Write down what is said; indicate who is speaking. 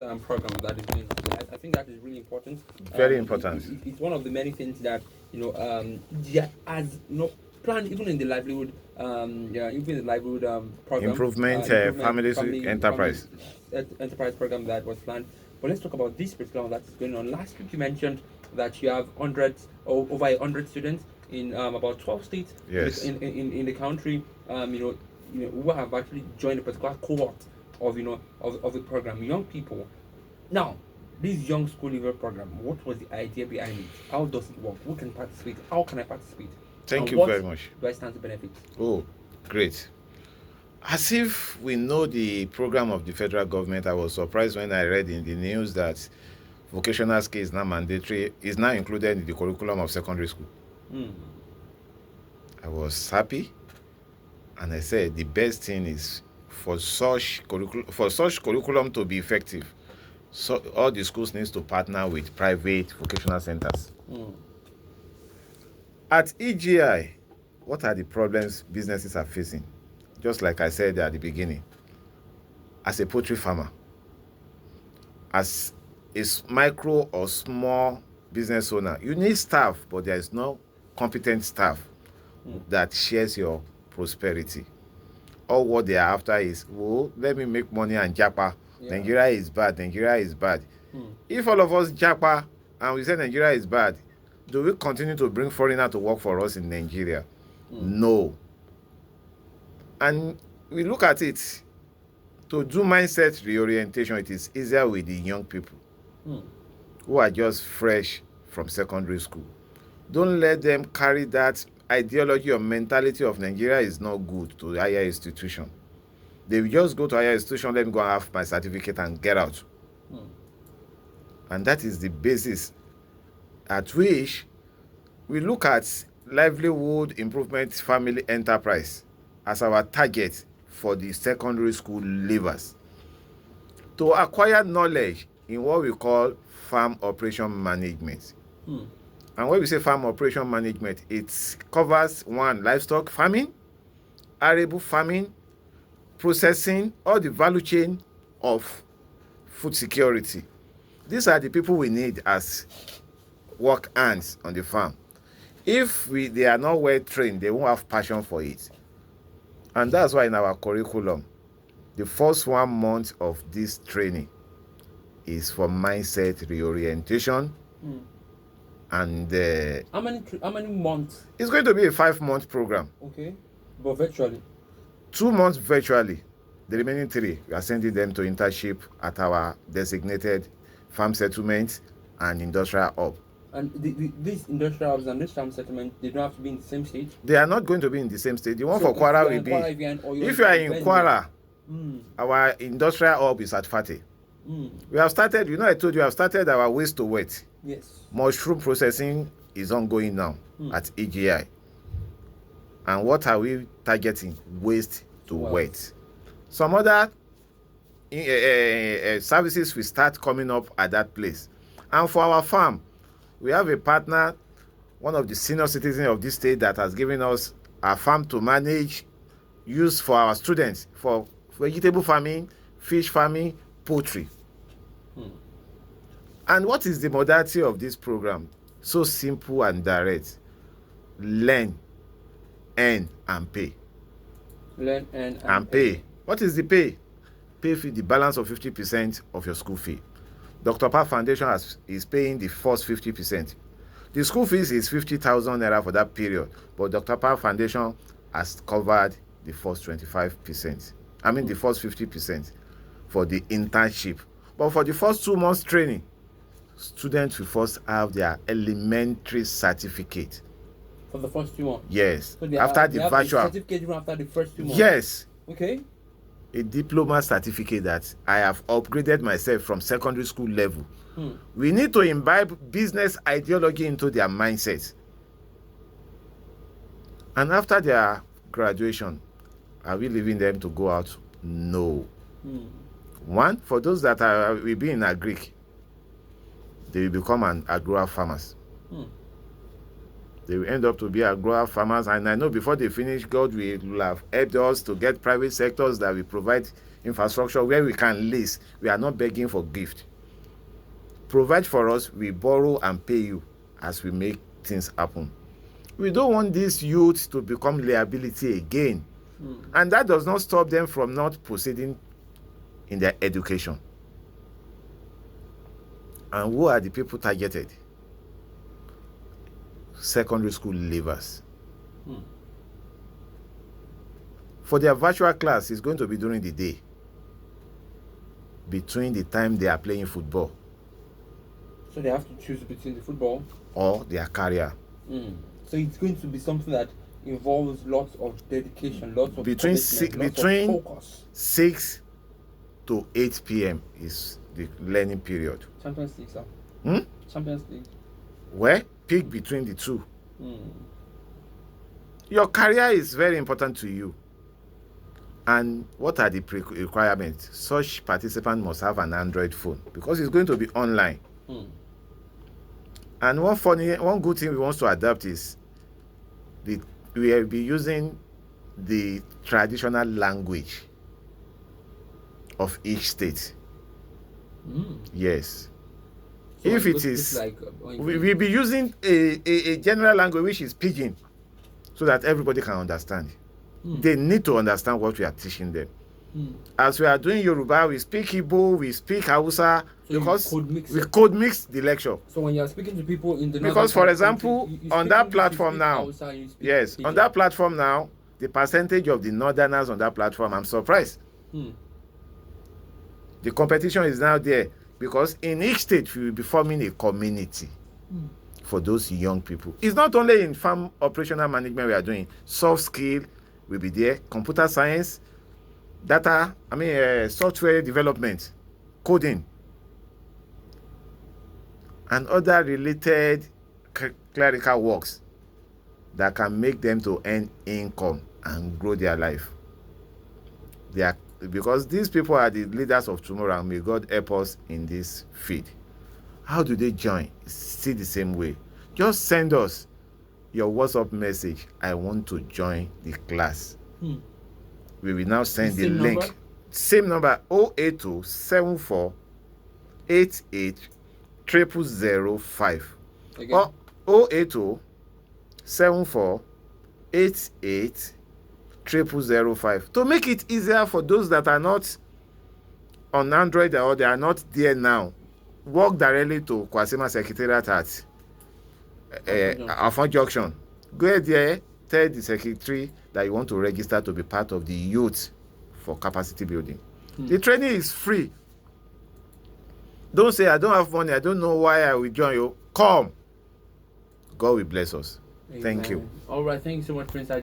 Speaker 1: program that is going on. I think that is really important.
Speaker 2: Very important.
Speaker 1: It's one of the many things that yeah, as planned even in the livelihood yeah, even the livelihood program,
Speaker 2: Improvement,
Speaker 1: improvement
Speaker 2: families,
Speaker 1: family
Speaker 2: enterprise.
Speaker 1: enterprise program that was planned. But let's talk about this particular one that's going on. Last week you mentioned that you have hundreds or over 100 students in about 12 states
Speaker 2: Yes.
Speaker 1: in the country. Who have actually joined a particular cohort of of the program, young people. Now, this young school leaver program, what was the idea behind it? How does it work? Who can participate? How can I participate?
Speaker 2: Thank
Speaker 1: And
Speaker 2: you
Speaker 1: what
Speaker 2: very much.
Speaker 1: do I stand to benefit?
Speaker 2: Oh, great. As if we know the program of the federal government, I was surprised when I read in the news that vocational skill is now mandatory, is now included in the curriculum of secondary school.
Speaker 1: Mm.
Speaker 2: I was happy, and I said the best thing is for such curriculum to be effective. So all the schools needs to partner with private vocational centers.
Speaker 1: Mm.
Speaker 2: At EGI, what are the problems businesses are facing? Just like I said at the beginning, as a poultry farmer, as a micro or small business owner, you need staff, but there is no competent staff that shares your prosperity. All what they are after is, well, let me make money and japa.
Speaker 1: Yeah.
Speaker 2: Nigeria is bad. Nigeria is bad.
Speaker 1: Mm.
Speaker 2: If all of us japa and we say Nigeria is bad, do we continue to bring foreigner to work for us in Nigeria? No. And we look at it, to do mindset reorientation, it is easier with the young people who are just fresh from secondary school. Don't let them carry that ideology or mentality of Nigeria is not good to higher institution. They will just go to higher institution, let me go and have my certificate and get out. And that is the basis at which we look at livelihood improvement family enterprise as our target for the secondary school leavers to acquire knowledge in what we call farm operation management. And when we say farm operation management, it covers one, livestock farming, arable farming, processing, all the value chain of food security. These are the people we need as work hands on the farm. If they are not well trained, they won't have passion for it. And that's why in our curriculum, the first 1 month of this training is for mindset reorientation. And
Speaker 1: how many months?
Speaker 2: It's going to be a 5-month program.
Speaker 1: Okay, but virtually.
Speaker 2: 2 months virtually. The remaining 3, we are sending them to internship at our designated farm settlement and industrial hub.
Speaker 1: And these industrial hubs and this farm settlement, they don't have to be in the same state?
Speaker 2: They are not going to be in the same state. The one
Speaker 1: So
Speaker 2: for Kwara will be. If you are in Kwara, our industrial hub is at Fate. We have started, I told you, I have started our waste to wet.
Speaker 1: Yes.
Speaker 2: Mushroom processing is ongoing now at EGI. And what are we targeting? Waste to wet. Some other services will start coming up at that place. And for our farm, we have a partner, one of the senior citizens of this state, that has given us a farm to manage, use for our students for vegetable farming, fish farming, poultry. And what is the modality of this program? So simple and direct. Learn, earn, and pay.
Speaker 1: Learn, earn,
Speaker 2: and pay. What is the pay? Pay fee, the balance of 50% of your school fee. Dr. Park Foundation is paying the first 50%. The school fees is 50,000 naira for that period, but Dr. Park Foundation has covered the first 25%. I mean, the first 50% for the internship. But for the first 2 months training, students will first have their elementary certificate.
Speaker 1: For the first 2 months?
Speaker 2: Yes.
Speaker 1: So
Speaker 2: after the virtual.
Speaker 1: Certificate even after the first 2 months?
Speaker 2: Yes.
Speaker 1: Okay.
Speaker 2: A diploma certificate that I have upgraded myself from secondary school level. We need to imbibe business ideology into their mindset. And after their graduation, are we leaving them to go out? No. One, for those that will be in agric, they will become an agro farmers. They will end up to be agro farmers, and I know before they finish, God will have helped us to get private sectors that will provide infrastructure where we can lease. We are not begging for gift. Provide for us, we borrow and pay you as we make things happen. We don't want these youths to become liability again. And that does not stop them from not proceeding in their education. And who are the people targeted? Secondary school leavers. For their virtual class, it's going to be during the day, between the time they are playing football.
Speaker 1: So they have to choose between the football
Speaker 2: or their career.
Speaker 1: So it's going to be something that involves lots of dedication, lots of
Speaker 2: between
Speaker 1: of focus.
Speaker 2: 6 to 8 p.m. is the learning period.
Speaker 1: Champions League, sir. Champions League.
Speaker 2: Where? Pick between the two. Your career is very important to you. And what are the requirements? Such participant must have an Android phone because it's going to be online. And one good thing we want to adapt is we will be using the traditional language of each state. Yes. So if it is, like, we'll be using a general language which is pidgin so that everybody can understand. They need to understand what we are teaching them. As we are doing Yoruba, we speak Igbo, we speak Hausa, so because we code mix the lecture.
Speaker 1: So when you are speaking to people in the
Speaker 2: because, for example, on that platform now, yes, on that platform now, the percentage of the Northerners on that platform, I'm surprised. The competition is now there because in each state we will be forming a community for those young people. It's not only in farm operational management we are doing. Soft skill will be there, computer science, software development, coding, and other related clerical works that can make them to earn income and grow their life. Because these people are the leaders of tomorrow, and may God help us in this field. How do they join? Still the same way. Just send us your WhatsApp message. I want to join the class. We will now send the link. Number? Same number, 082 74 88 0005. Or 082 74 88 0005. To make it easier for those that are not on Android or they are not there now, walk directly to Kwasima Secretariat at Afon Junction. Go there, tell the secretary that you want to register to be part of the youth for capacity building. The training is free. Don't say, I don't have money, I don't know why I will join you. Come. God will bless us.
Speaker 1: Amen.
Speaker 2: Thank you.
Speaker 1: All right, thank you so much, Prince.